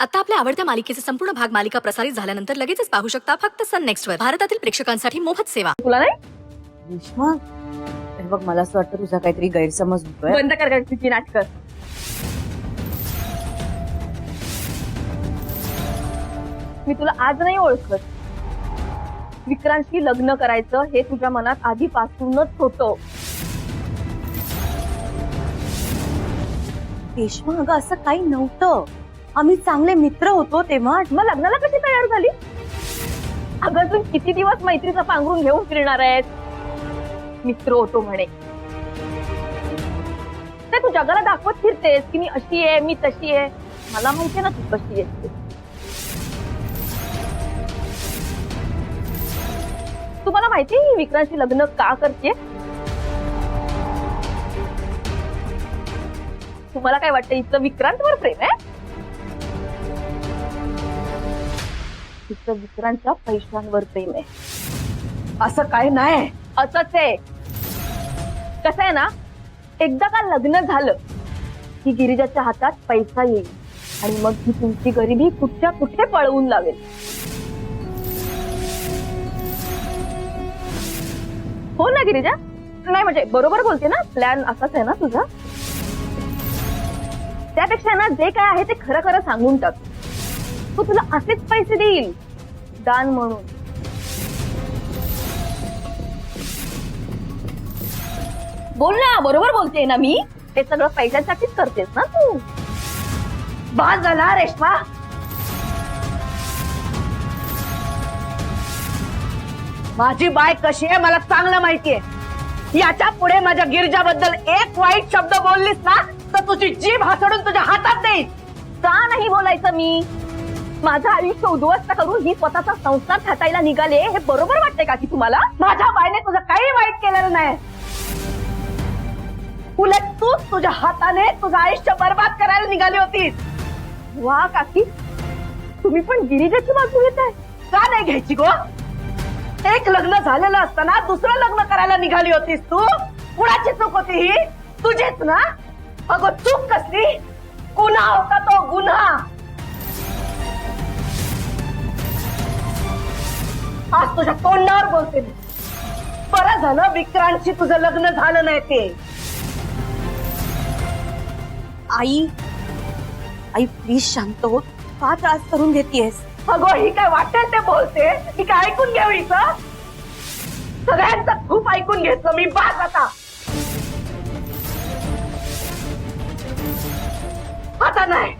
आता आपल्या आवडत्या मालिकेचे संपूर्ण भाग मालिका प्रसारित झाल्यानंतर लगेचच पाहू शकता फक्त सन नेक्स्ट वर. भारतातील प्रेक्षकांसाठी मोफत सेवा. तुला नाही रेश्मा, हे बघ, मला असं वाटतं तुझा काहीतरी गैरसमज होतोय. बंद कर तिची नाटकं. मी तुला आज नाही ओळखत. विक्रांतशी लग्न करायचं हे तुझ्या मनात आधीपासूनच होतं. रेश्मा, अगं असं काही नव्हतं. आम्ही चांगले मित्र होतो तेव्हा. मग लग्नाला कशी तयार झाली? अगं तू किती दिवस मैत्रीचा पांघरून घेऊन फिरणार आहेस? मित्र होतो म्हणे ते तू जगाला दाखवत फिरतेस की मी अशी आहे, मी तशी आहे. मला माहितीये ना तू कशी आहेस. तुम्हाला माहितीये ही विक्रांतशी लग्न का करते? तुम्हाला काय वाटतं हिचं विक्रांतवर प्रेम आहे? तिचं विक्रांतच्या पैशांवर प्रेम आहे. असं काय नाही. असंच आहे. कसं आहे ना, एकदा का लग्न झालं की गिरिजाच्या हातात पैसा येईल आणि मग ही तुमची गरिबी कुठच्या कुठे पळवून लावेल. हो ना गिरिजा? नाही म्हणजे बरोबर बोलते ना? प्लॅन असाच आहे ना तुझा? त्यापेक्षा ना जे काय आहे ते खरं खरं सांगून टाक. तो तुला असेच पैसे देईल दान म्हणून. बोल ना, बरोबर बोलते ना मी? ते सगळं पैशांसाठीच करतेस ना तू? बास झाला रेश्मा. माझी बाय कशी आहे मला चांगलं माहितीये. याच्या पुढे माझ्या गिरिजाबद्दल एक वाईट शब्द बोललीस ना तर तुझी जीभ हासडून तुझ्या हातात देईल. का नाही बोलायचं मी? माझं आयुष्य उद्ध्वस्त करून ही स्वतःचा संसार थाटायला निघाले हे बरोबर वाटते का की तुम्हाला? माझ्या बायने तुझं काही वाईट केलेलं नाही. उलट तूच तुझ्या हाताने तुझं आयुष्य बर्बाद करायला निघाली होतीस. वा काकी, तुम्ही पण गिरिजाची बाजू घेताय? का नाही घ्यायची गो? एक लग्न झालेलं असताना दुसरं लग्न करायला निघाली होतीस तू. कुणाची चूक होती ही? तुझीच ना? अगं चूक कसली? गुन्हा होता तो, गुन्हा. आज तुझ्या तोंडावर बोलते मी. बरं झालं विक्रांतशी तुझं लग्न झालं नाही ते. आई, आई प्लीज शांत हो. का त्रास करून घेतेस? अगं ही काय वाटेल ते बोलते. ही काय ऐकून घ्यावी हिचं? सगळ्यांचं खूप ऐकून घेतलं मी. बास आता. आता नाही.